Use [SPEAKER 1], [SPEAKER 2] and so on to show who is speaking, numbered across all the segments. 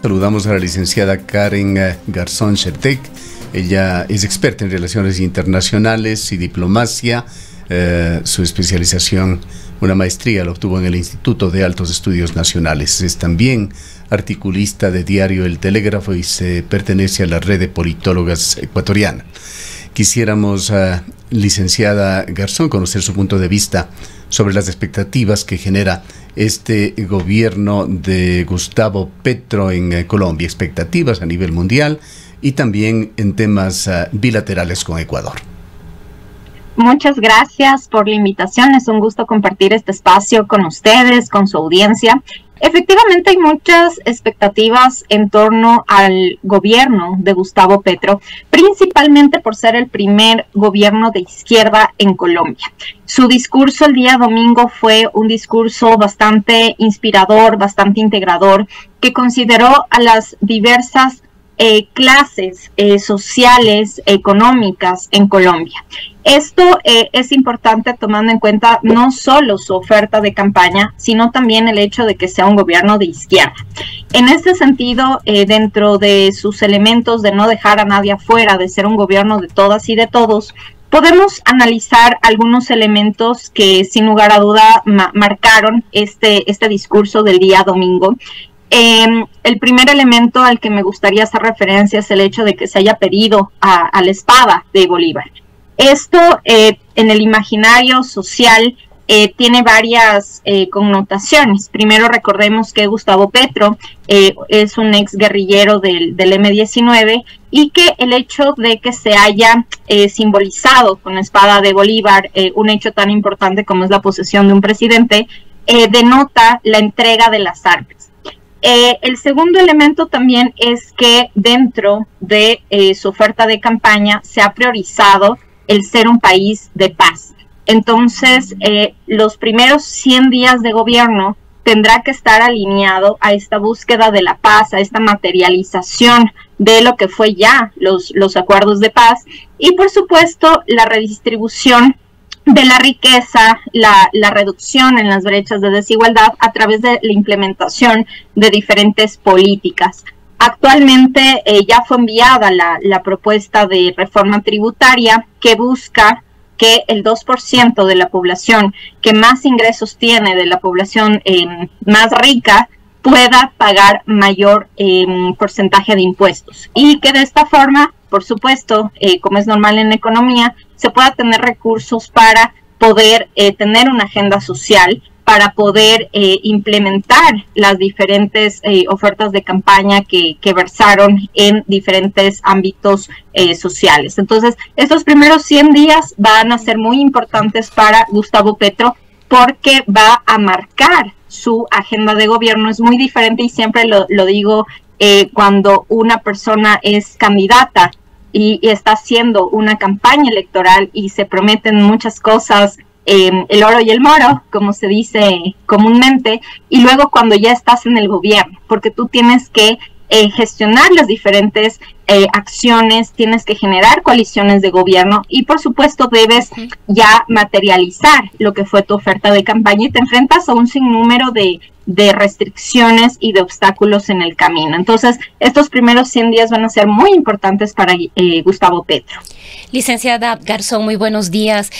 [SPEAKER 1] Saludamos a la licenciada Karen Garzón Chertek. Ella es experta en relaciones internacionales y diplomacia. Su especialización, una maestría, la obtuvo en el Instituto de Altos Estudios Nacionales. Es también articulista de diario El Telégrafo y se pertenece a la red de politólogas ecuatoriana. Quisiéramos, licenciada Garzón, conocer su punto de vista sobre las expectativas que genera este gobierno de Gustavo Petro en Colombia, expectativas a nivel mundial y también en temas bilaterales con Ecuador.
[SPEAKER 2] Muchas gracias por la invitación, es un gusto compartir este espacio con ustedes, con su audiencia. Efectivamente hay muchas expectativas en torno al gobierno de Gustavo Petro, principalmente por ser el primer gobierno de izquierda en Colombia. Su discurso el día domingo fue un discurso bastante inspirador, bastante integrador, que consideró a las diversas clases sociales, económicas en Colombia. Esto es importante tomando en cuenta no solo su oferta de campaña, sino también el hecho de que sea un gobierno de izquierda. En este sentido, dentro de sus elementos de no dejar a nadie afuera, de ser un gobierno de todas y de todos, podemos analizar algunos elementos que sin lugar a duda marcaron este discurso del día domingo. El primer elemento al que me gustaría hacer referencia es el hecho de que se haya pedido a la espada de Bolívar. Esto en el imaginario social tiene varias connotaciones. Primero recordemos que Gustavo Petro es un ex guerrillero del M-19 y que el hecho de que se haya simbolizado con la espada de Bolívar un hecho tan importante como es la posesión de un presidente denota la entrega de las armas. El segundo elemento también es que dentro de su oferta de campaña se ha priorizado el ser un país de paz. Entonces, los primeros 100 días de gobierno tendrá que estar alineado a esta búsqueda de la paz, a esta materialización de lo que fue ya los acuerdos de paz y, por supuesto, la redistribución de la riqueza, la reducción en las brechas de desigualdad a través de la implementación de diferentes políticas. Actualmente ya fue enviada la propuesta de reforma tributaria que busca que el 2% de la población que más ingresos tiene, de la población más rica, pueda pagar mayor porcentaje de impuestos y que de esta forma, por supuesto, como es normal en la economía, se pueda tener recursos para poder tener una agenda social, para poder implementar las diferentes ofertas de campaña que versaron en diferentes ámbitos sociales. Entonces, estos primeros 100 días van a ser muy importantes para Gustavo Petro porque va a marcar su agenda de gobierno. Es muy diferente y siempre lo digo cuando una persona es candidata y está haciendo una campaña electoral y se prometen muchas cosas, el oro y el moro, como se dice comúnmente, y luego cuando ya estás en el gobierno, porque tú tienes que gestionar las diferentes acciones, tienes que generar coaliciones de gobierno y por supuesto debes ya materializar lo que fue tu oferta de campaña y te enfrentas a un sinnúmero de restricciones y de obstáculos en el camino. Entonces, estos primeros 100 días van a ser muy importantes para Gustavo Petro.
[SPEAKER 3] Licenciada Garzón, muy buenos días.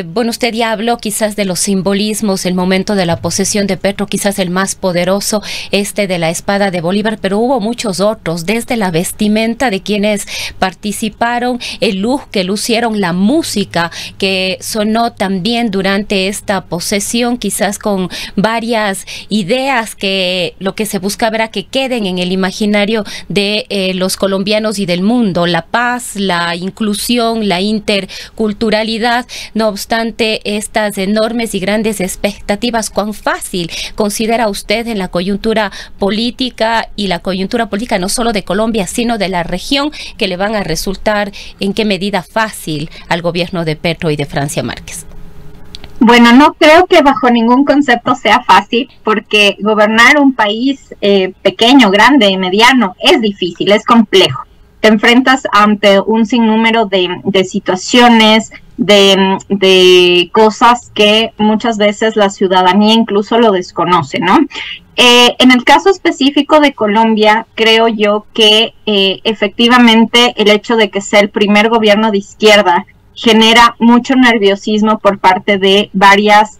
[SPEAKER 3] Bueno, usted ya habló quizás de los simbolismos, el momento de la posesión de Petro, quizás el más poderoso, de la espada de Bolívar, pero hubo muchos otros, desde la vestimenta de quienes participaron, el look que lucieron, la música que sonó también durante esta posesión, quizás con varias ideas que lo que se buscaba era que queden en el imaginario de los colombianos y del mundo, la paz, la inclusión, la interculturalidad. No obstante estas enormes y grandes expectativas, ¿cuán fácil considera usted en la coyuntura política y la coyuntura política no solo de Colombia, sino de la región, que le van a resultar en qué medida fácil al gobierno de Petro y de Francia Márquez?
[SPEAKER 2] Bueno, no creo que bajo ningún concepto sea fácil, porque gobernar un país pequeño, grande, mediano, es difícil, es complejo. Te enfrentas ante un sinnúmero de situaciones, de cosas que muchas veces la ciudadanía incluso lo desconoce, ¿no? En el caso específico de Colombia, creo yo que efectivamente el hecho de que sea el primer gobierno de izquierda genera mucho nerviosismo por parte de varias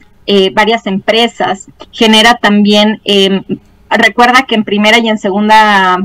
[SPEAKER 2] empresas, genera también, recuerda que en primera y en segunda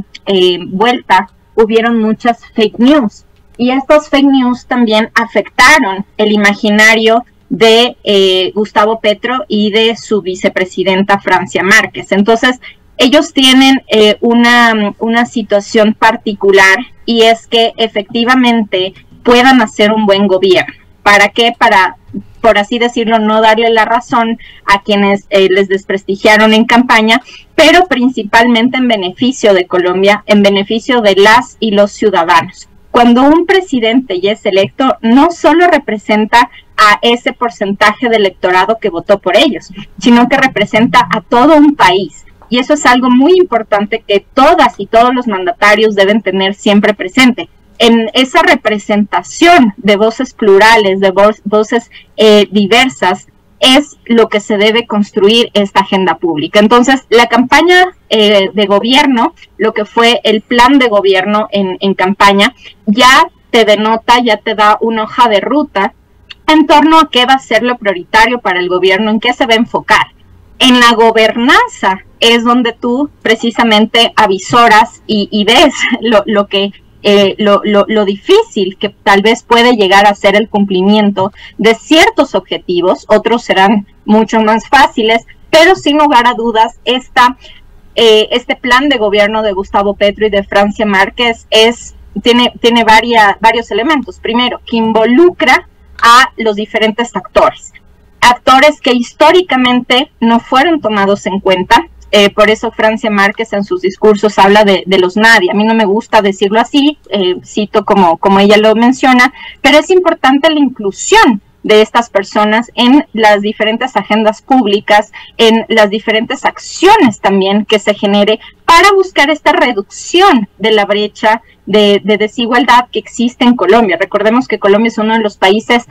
[SPEAKER 2] vuelta hubieron muchas fake news, y estas fake news también afectaron el imaginario de Gustavo Petro y de su vicepresidenta Francia Márquez. Entonces, ellos tienen una situación particular, y es que efectivamente puedan hacer un buen gobierno. ¿Para qué? Para, por así decirlo, no darle la razón a quienes les desprestigiaron en campaña, pero principalmente en beneficio de Colombia, en beneficio de las y los ciudadanos. Cuando un presidente ya es electo, no solo representa a ese porcentaje de electorado que votó por ellos, sino que representa a todo un país. Y eso es algo muy importante que todas y todos los mandatarios deben tener siempre presente. En esa representación de voces plurales, de voces diversas, es lo que se debe construir esta agenda pública. Entonces, la campaña de gobierno, lo que fue el plan de gobierno en campaña, ya te denota, ya te da una hoja de ruta en torno a qué va a ser lo prioritario para el gobierno, en qué se va a enfocar. En la gobernanza es donde tú precisamente avisoras y ves lo difícil que tal vez puede llegar a ser el cumplimiento de ciertos objetivos. Otros serán mucho más fáciles, pero sin lugar a dudas este plan de gobierno de Gustavo Petro y de Francia Márquez tiene varios elementos. Primero, que involucra a los diferentes actores que históricamente no fueron tomados en cuenta. Por eso Francia Márquez en sus discursos habla de los nadie. A mí no me gusta decirlo así, cito como ella lo menciona, pero es importante la inclusión de estas personas en las diferentes agendas públicas, en las diferentes acciones también que se genere para buscar esta reducción de la brecha de desigualdad que existe en Colombia. Recordemos que Colombia es uno de los países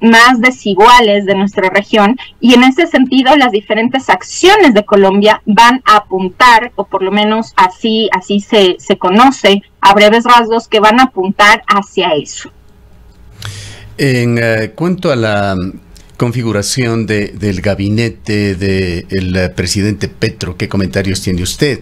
[SPEAKER 2] más desiguales de nuestra región, y en ese sentido las diferentes acciones de Colombia van a apuntar, o por lo menos así se conoce a breves rasgos, que van a apuntar hacia eso.
[SPEAKER 1] En cuanto a la configuración del gabinete del presidente Petro, ¿qué comentarios tiene usted?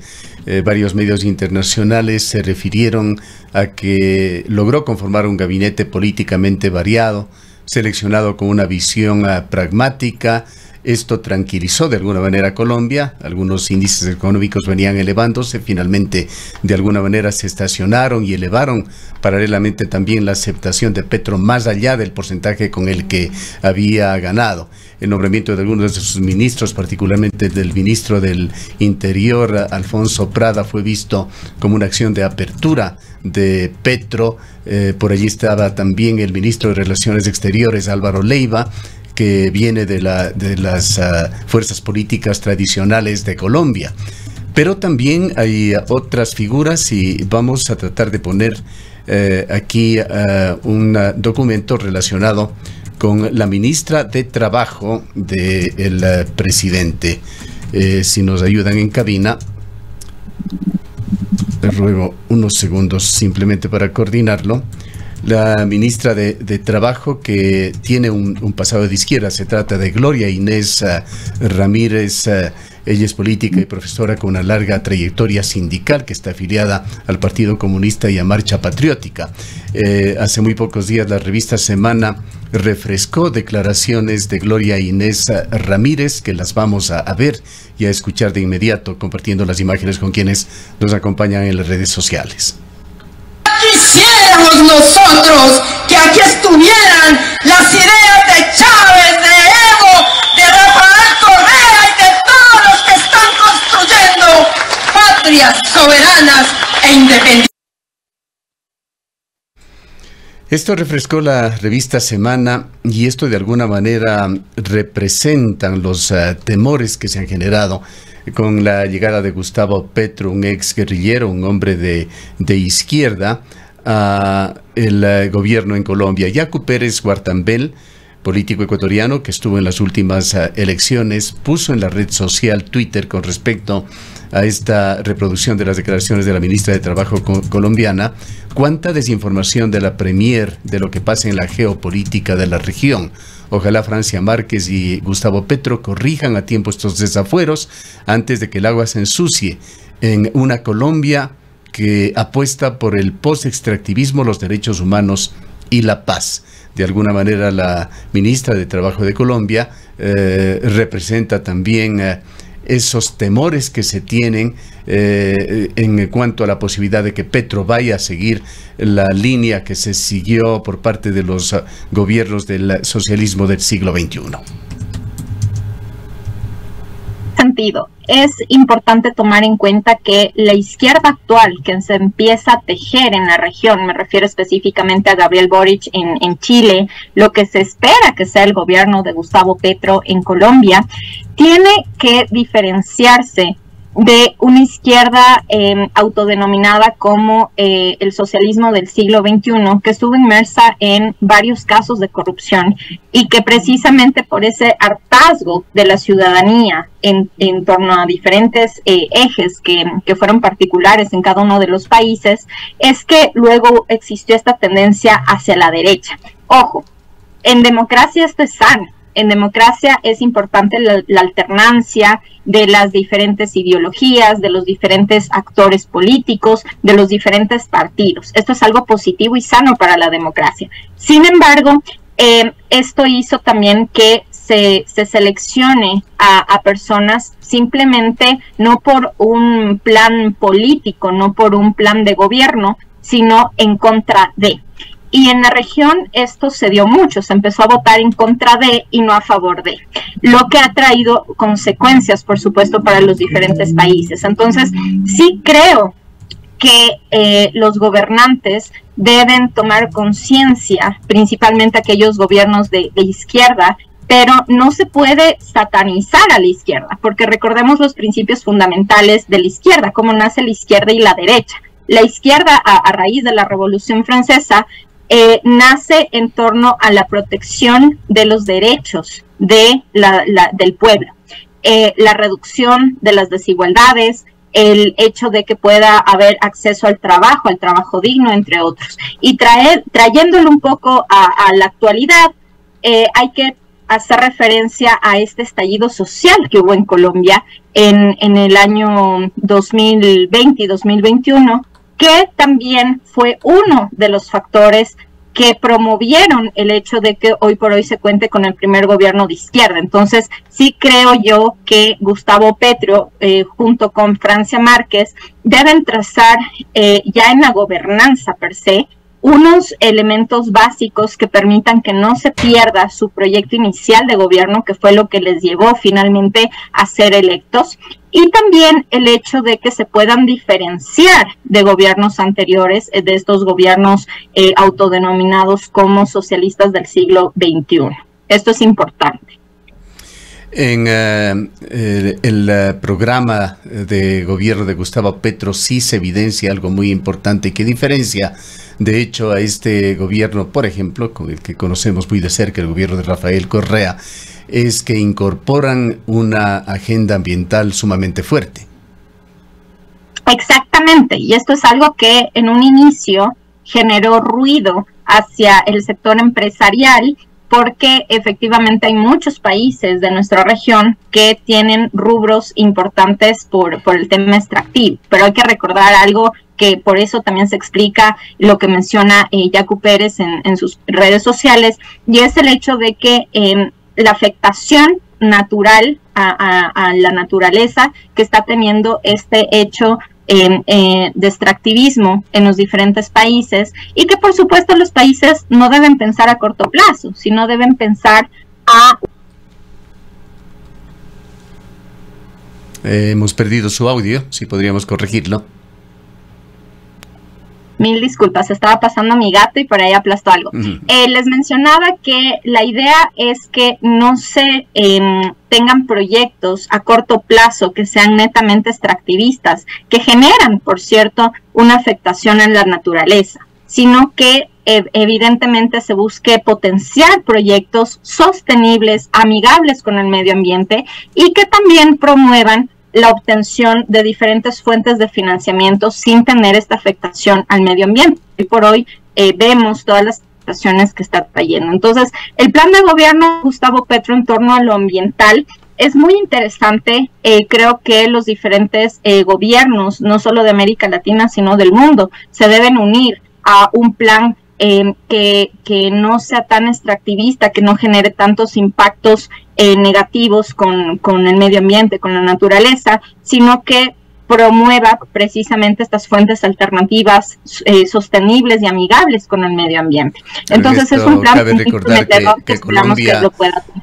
[SPEAKER 1] Varios medios internacionales se refirieron a que logró conformar un gabinete políticamente variado, seleccionado con una visión pragmática. Esto tranquilizó de alguna manera a Colombia. Algunos índices económicos venían elevándose, finalmente de alguna manera se estacionaron y elevaron paralelamente también la aceptación de Petro más allá del porcentaje con el que había ganado. El nombramiento de algunos de sus ministros, particularmente del ministro del Interior, Alfonso Prada, fue visto como una acción de apertura de Petro. Por allí estaba también el ministro de Relaciones Exteriores, Álvaro Leiva, que viene de las fuerzas políticas tradicionales de Colombia. Pero también hay otras figuras, y vamos a tratar de poner aquí un documento relacionado con la ministra de Trabajo del presidente. Si nos ayudan en cabina, les ruego unos segundos simplemente para coordinarlo. La ministra de Trabajo, que tiene un pasado de izquierda, se trata de Gloria Inés Ramírez. Ella es política y profesora con una larga trayectoria sindical, que está afiliada al Partido Comunista y a Marcha Patriótica. Hace muy pocos días la revista Semana refrescó declaraciones de Gloria Inés Ramírez, que las vamos a ver y a escuchar de inmediato, compartiendo las imágenes con quienes nos acompañan en las redes sociales.
[SPEAKER 4] Quisiéramos nosotros que aquí estuvieran las ideas de Chávez, de Evo, de Rafael Correa y de todos los que están construyendo patrias soberanas e independientes.
[SPEAKER 1] Esto refrescó la revista Semana, y esto de alguna manera representan los temores que se han generado con la llegada de Gustavo Petro, un ex guerrillero, un hombre de izquierda, a el gobierno en Colombia. Yacu Pérez Guartambel, político ecuatoriano que estuvo en las últimas elecciones, puso en la red social Twitter con respecto a esta reproducción de las declaraciones de la ministra de Trabajo colombiana: cuánta desinformación de la Premier de lo que pasa en la geopolítica de la región. Ojalá Francia Márquez y Gustavo Petro corrijan a tiempo estos desafueros antes de que el agua se ensucie en una Colombia que apuesta por el post-extractivismo, los derechos humanos y la paz. De alguna manera la ministra de Trabajo de Colombia representa también esos temores que se tienen en cuanto a la posibilidad de que Petro vaya a seguir la línea que se siguió por parte de los gobiernos del socialismo del siglo XXI.
[SPEAKER 2] Sentido. Es importante tomar en cuenta que la izquierda actual que se empieza a tejer en la región, me refiero específicamente a Gabriel Boric en Chile, lo que se espera que sea el gobierno de Gustavo Petro en Colombia, tiene que diferenciarse de una izquierda autodenominada como el socialismo del siglo XXI, que estuvo inmersa en varios casos de corrupción y que precisamente por ese hartazgo de la ciudadanía en torno a diferentes ejes que fueron particulares en cada uno de los países, es que luego existió esta tendencia hacia la derecha. Ojo, en democracia esto es sano. En democracia es importante la alternancia de las diferentes ideologías, de los diferentes actores políticos, de los diferentes partidos. Esto es algo positivo y sano para la democracia. Sin embargo, esto hizo también que se seleccione a personas simplemente no por un plan político, no por un plan de gobierno, sino en contra de. Y en la región esto se dio mucho, se empezó a votar en contra de y no a favor de, lo que ha traído consecuencias, por supuesto, para los diferentes países. Entonces, sí creo que los gobernantes deben tomar conciencia, principalmente aquellos gobiernos de izquierda, pero no se puede satanizar a la izquierda, porque recordemos los principios fundamentales de la izquierda, cómo nace la izquierda y la derecha. La izquierda, a raíz de la Revolución Francesa, nace en torno a la protección de los derechos del pueblo, la reducción de las desigualdades, el hecho de que pueda haber acceso al trabajo digno, entre otros. Y trayéndolo un poco a la actualidad, hay que hacer referencia a este estallido social que hubo en Colombia en el año 2020 y 2021, que también fue uno de los factores que promovieron el hecho de que hoy por hoy se cuente con el primer gobierno de izquierda. Entonces, sí creo yo que Gustavo Petro, junto con Francia Márquez, deben trazar ya en la gobernanza per se, unos elementos básicos que permitan que no se pierda su proyecto inicial de gobierno, que fue lo que les llevó finalmente a ser electos, y también el hecho de que se puedan diferenciar de gobiernos anteriores, de estos gobiernos autodenominados como socialistas del siglo XXI. Esto es importante.
[SPEAKER 1] En el programa de gobierno de Gustavo Petro sí se evidencia algo muy importante que diferencia, de hecho, a este gobierno, por ejemplo, con el que conocemos muy de cerca, el gobierno de Rafael Correa, es que incorporan una agenda ambiental sumamente fuerte.
[SPEAKER 2] Exactamente, y esto es algo que en un inicio generó ruido hacia el sector empresarial, porque efectivamente hay muchos países de nuestra región que tienen rubros importantes por el tema extractivo, pero hay que recordar algo que por eso también se explica lo que menciona Yacu Pérez en sus redes sociales, y es el hecho de que la afectación natural a la naturaleza que está teniendo este hecho de extractivismo en los diferentes países, y que por supuesto los países no deben pensar a corto plazo, sino deben pensar a...
[SPEAKER 1] Hemos perdido su audio, si podríamos corregirlo.
[SPEAKER 2] Mil disculpas, estaba pasando mi gato y por ahí aplastó algo. Les mencionaba que la idea es que no se tengan proyectos a corto plazo que sean netamente extractivistas, que generan, por cierto, una afectación en la naturaleza. sino que evidentemente se busque potenciar proyectos sostenibles, amigables con el medio ambiente y que también promuevan la obtención de diferentes fuentes de financiamiento sin tener esta afectación al medio ambiente. Hoy por hoy vemos todas las situaciones que está trayendo. Entonces, el plan de gobierno de Gustavo Petro en torno a lo ambiental es muy interesante. Creo que los diferentes gobiernos, no solo de América Latina, sino del mundo, se deben unir a un plan que no sea tan extractivista, que no genere tantos impactos negativos con el medio ambiente, con la naturaleza, sino que promueva precisamente estas fuentes alternativas sostenibles y amigables con el medio ambiente. Entonces es un plan
[SPEAKER 1] cabe recordar que
[SPEAKER 2] Colombia,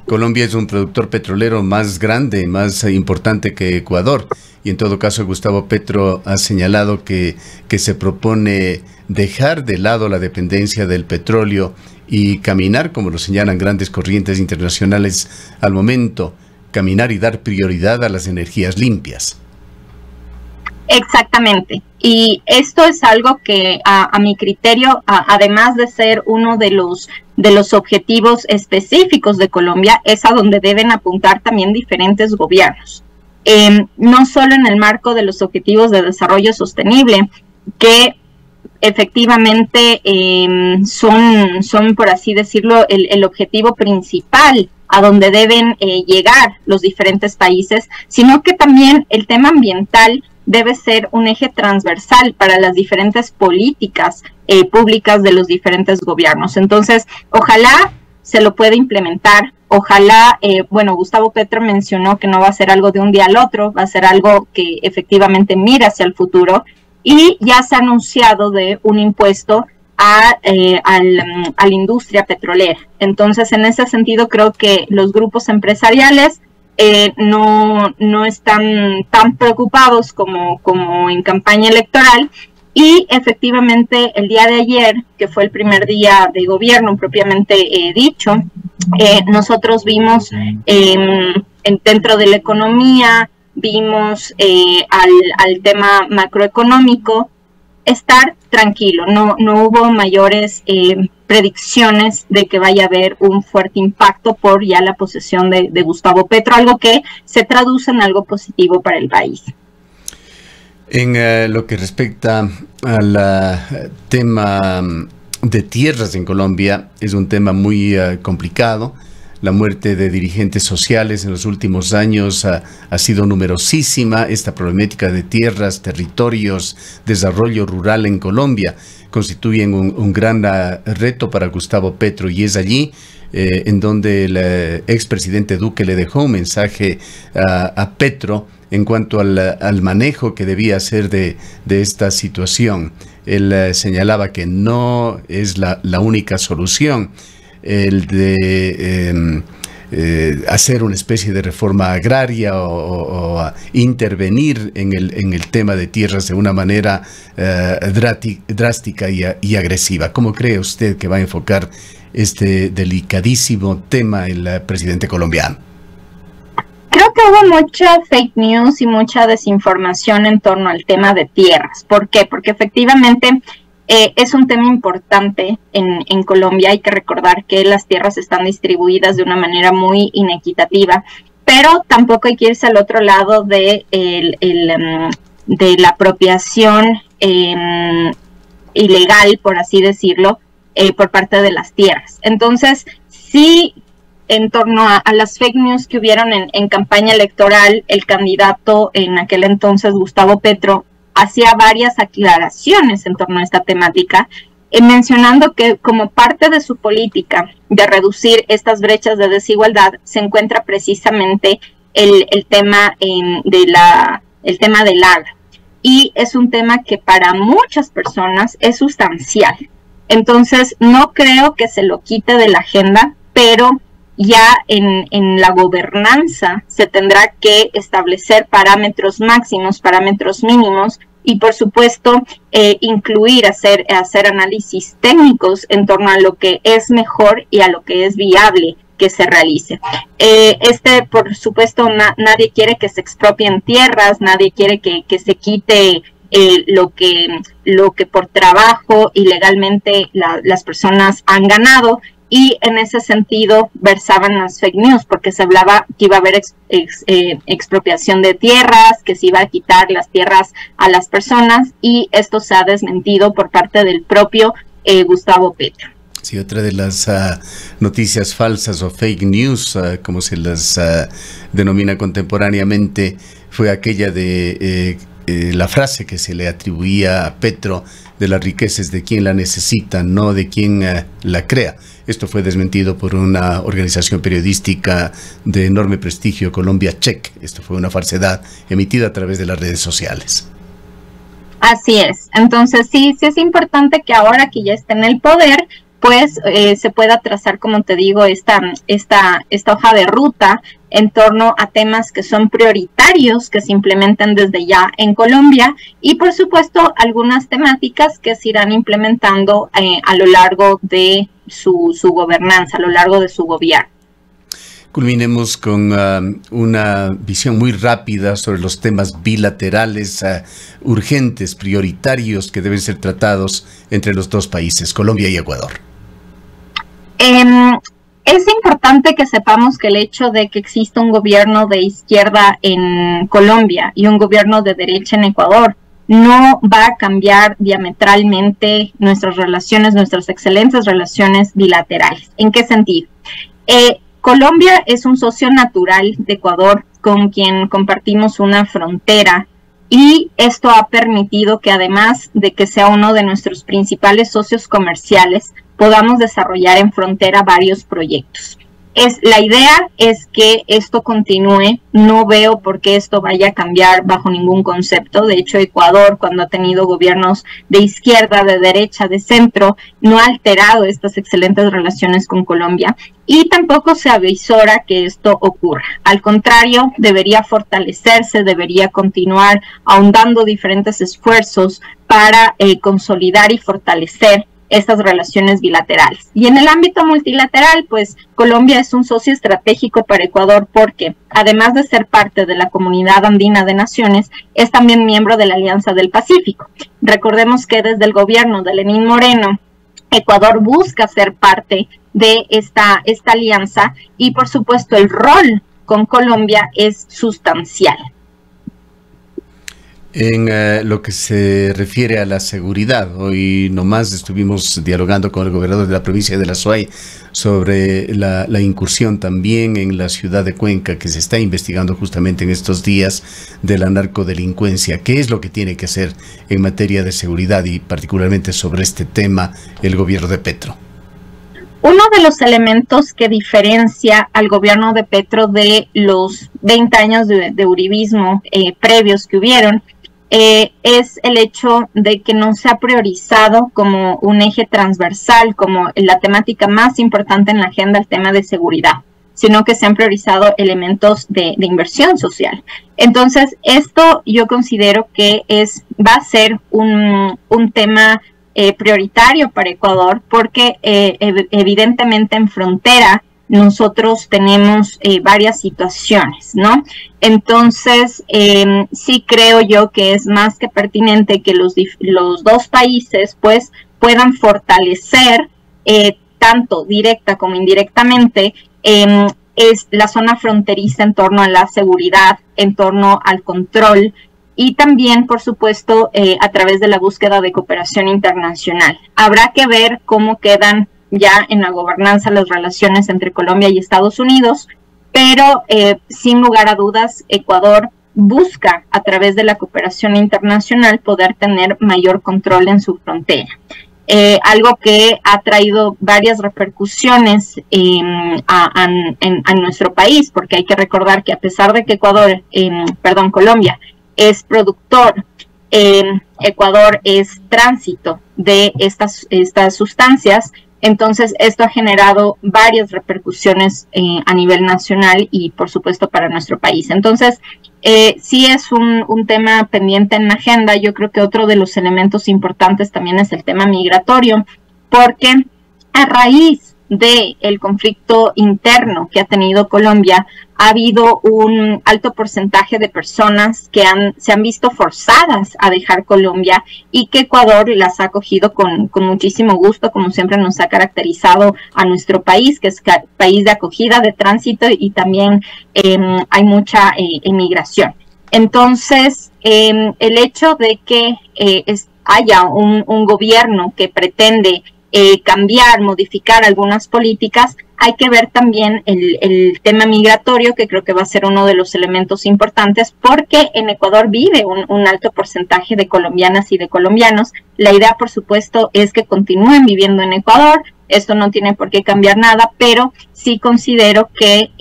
[SPEAKER 1] Colombia es un productor petrolero más grande, más importante que Ecuador, y en todo caso Gustavo Petro ha señalado que se propone dejar de lado la dependencia del petróleo y caminar, como lo señalan grandes corrientes internacionales al momento, caminar y dar prioridad a las energías limpias.
[SPEAKER 2] Exactamente, y esto es algo que a mi criterio, además de ser uno de los objetivos específicos de Colombia, es a donde deben apuntar también diferentes gobiernos, no solo en el marco de los objetivos de desarrollo sostenible, que efectivamente son, por así decirlo, el objetivo principal a donde deben llegar los diferentes países, sino que también el tema ambiental debe ser un eje transversal para las diferentes políticas públicas de los diferentes gobiernos. Entonces, ojalá se lo pueda implementar, ojalá, bueno, Gustavo Petro mencionó que no va a ser algo de un día al otro, va a ser algo que efectivamente mira hacia el futuro, y ya se ha anunciado de un impuesto a la industria petrolera. Entonces, en ese sentido, creo que los grupos empresariales no están tan preocupados como en campaña electoral, y efectivamente el día de ayer, que fue el primer día de gobierno propiamente dicho, nosotros vimos dentro de la economía, vimos al tema macroeconómico estar tranquilo, no hubo mayores predicciones de que vaya a haber un fuerte impacto por ya la posesión de Gustavo Petro, algo que se traduce en algo positivo para el país.
[SPEAKER 1] En lo que respecta al tema de tierras en Colombia, es un tema muy complicado. La muerte de dirigentes sociales en los últimos años ha sido numerosísima. Esta problemática de tierras, territorios, desarrollo rural en Colombia constituyen un gran reto para Gustavo Petro, y es allí en donde el expresidente Duque le dejó un mensaje a Petro en cuanto al manejo que debía hacer de esta situación. Él señalaba que no es la única solución el de hacer una especie de reforma agraria o intervenir en el tema de tierras de una manera drástica y agresiva. ¿Cómo cree usted que va a enfocar este delicadísimo tema el presidente colombiano?
[SPEAKER 2] Creo que hubo mucha fake news y mucha desinformación en torno al tema de tierras. ¿Por qué? Porque efectivamente es un tema importante en Colombia. Hay que recordar que las tierras están distribuidas de una manera muy inequitativa, pero tampoco hay que irse al otro lado de la apropiación ilegal, por así decirlo, por parte de las tierras. Entonces, sí, en torno a las fake news que hubieron en campaña electoral, el candidato en aquel entonces, Gustavo Petro, hacía varias aclaraciones en torno a esta temática, mencionando que como parte de su política de reducir estas brechas de desigualdad se encuentra precisamente el tema del agro, y es un tema que para muchas personas es sustancial. Entonces no creo que se lo quite de la agenda, pero ya en la gobernanza se tendrá que establecer parámetros máximos, parámetros mínimos, y por supuesto incluir, hacer análisis técnicos en torno a lo que es mejor y a lo que es viable que se realice. Por supuesto, nadie quiere que se expropien tierras, nadie quiere que se quite lo que por trabajo y legalmente las personas han ganado, y en ese sentido versaban las fake news, porque se hablaba que iba a haber expropiación de tierras, que se iba a quitar las tierras a las personas, y esto se ha desmentido por parte del propio Gustavo Petro.
[SPEAKER 1] Sí, otra de las noticias falsas o fake news, como se las denomina contemporáneamente, fue aquella de la frase que se le atribuía a Petro de las riquezas de quien la necesita, no de quien la crea. Esto fue desmentido por una organización periodística de enorme prestigio, Colombia Check. Esto fue una falsedad emitida a través de las redes sociales.
[SPEAKER 2] Así es. Entonces sí es importante que ahora que ya está en el poder, pues se pueda trazar, como te digo, esta hoja de ruta en torno a temas que son prioritarios, que se implementan desde ya en Colombia, y por supuesto algunas temáticas que se irán implementando a lo largo de su gobernanza, a lo largo de su gobierno.
[SPEAKER 1] Culminemos con una visión muy rápida sobre los temas bilaterales urgentes, prioritarios, que deben ser tratados entre los dos países, Colombia y Ecuador.
[SPEAKER 2] Es importante que sepamos que el hecho de que exista un gobierno de izquierda en Colombia y un gobierno de derecha en Ecuador no va a cambiar diametralmente nuestras relaciones, nuestras excelentes relaciones bilaterales. ¿En qué sentido? Colombia es un socio natural de Ecuador con quien compartimos una frontera, y esto ha permitido que, además de que sea uno de nuestros principales socios comerciales, podamos desarrollar en frontera varios proyectos. La idea es que esto continúe. No veo por qué esto vaya a cambiar bajo ningún concepto. De hecho, Ecuador, cuando ha tenido gobiernos de izquierda, de derecha, de centro, no ha alterado estas excelentes relaciones con Colombia, y tampoco se avisora que esto ocurra. Al contrario, debería fortalecerse, debería continuar ahondando diferentes esfuerzos para consolidar y fortalecer estas relaciones bilaterales. Y en el ámbito multilateral, pues Colombia es un socio estratégico para Ecuador porque, además de ser parte de la Comunidad Andina de Naciones, es también miembro de la Alianza del Pacífico. Recordemos que desde el gobierno de Lenín Moreno, Ecuador busca ser parte de esta alianza, y por supuesto el rol con Colombia es sustancial.
[SPEAKER 1] En lo que se refiere a la seguridad, hoy nomás estuvimos dialogando con el gobernador de la provincia de La Suay sobre la incursión también en la ciudad de Cuenca, que se está investigando justamente en estos días, de la narcodelincuencia. ¿Qué es lo que tiene que hacer en materia de seguridad y particularmente sobre este tema el gobierno de Petro?
[SPEAKER 2] Uno de los elementos que diferencia al gobierno de Petro de los 20 años de uribismo previos que hubieron es el hecho de que no se ha priorizado como un eje transversal, como la temática más importante en la agenda, el tema de seguridad, sino que se han priorizado elementos de inversión social. Entonces, esto yo considero que va a ser un tema prioritario para Ecuador, porque evidentemente en frontera nosotros tenemos varias situaciones, ¿no? Entonces, sí creo yo que es más que pertinente que los dos países pues puedan fortalecer tanto directa como indirectamente es la zona fronteriza en torno a la seguridad, en torno al control, y también, por supuesto, a través de la búsqueda de cooperación internacional. Habrá que ver cómo quedan ya en la gobernanza las relaciones entre Colombia y Estados Unidos, pero sin lugar a dudas, Ecuador busca, a través de la cooperación internacional, poder tener mayor control en su frontera. Algo que ha traído varias repercusiones a nuestro país, porque hay que recordar que a pesar de que Colombia es productor, Ecuador es tránsito de estas sustancias. Entonces, esto ha generado varias repercusiones a nivel nacional y, por supuesto, para nuestro país. Entonces, sí es un tema pendiente en la agenda. Yo creo que otro de los elementos importantes también es el tema migratorio, porque a raíz del conflicto interno que ha tenido Colombia, ha habido un alto porcentaje de personas que se han visto forzadas a dejar Colombia y que Ecuador las ha acogido con muchísimo gusto, como siempre nos ha caracterizado a nuestro país, que es país de acogida, de tránsito, y también hay mucha emigración. Entonces, el hecho de que haya un gobierno que pretende cambiar, modificar algunas políticas, hay que ver también el tema migratorio, que creo que va a ser uno de los elementos importantes, porque en Ecuador vive un alto porcentaje de colombianas y de colombianos. La idea, por supuesto, es que continúen viviendo en Ecuador. Esto no tiene por qué cambiar nada, pero sí considero que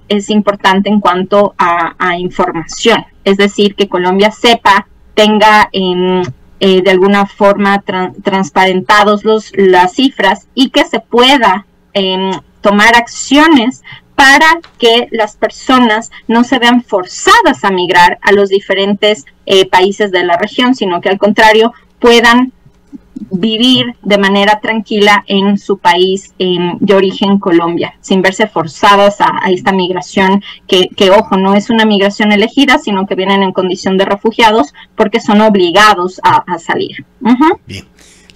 [SPEAKER 2] es importante en cuanto a información. Es decir, que Colombia sepa, tenga de alguna forma transparentados las cifras y que se pueda tomar acciones para que las personas no se vean forzadas a migrar a los diferentes países de la región, sino que al contrario puedan vivir de manera tranquila en su país de origen, Colombia, sin verse forzadas a esta migración que, ojo, no es una migración elegida, sino que vienen en condición de refugiados porque son obligados a salir.
[SPEAKER 1] Bien,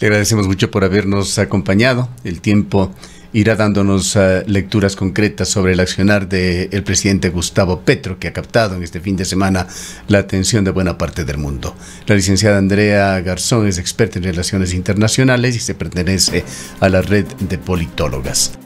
[SPEAKER 1] le agradecemos mucho por habernos acompañado. El tiempo irá dándonos lecturas concretas sobre el accionar del presidente Gustavo Petro, que ha captado en este fin de semana la atención de buena parte del mundo. La licenciada Andrea Garzón es experta en relaciones internacionales y se pertenece a la red de politólogas.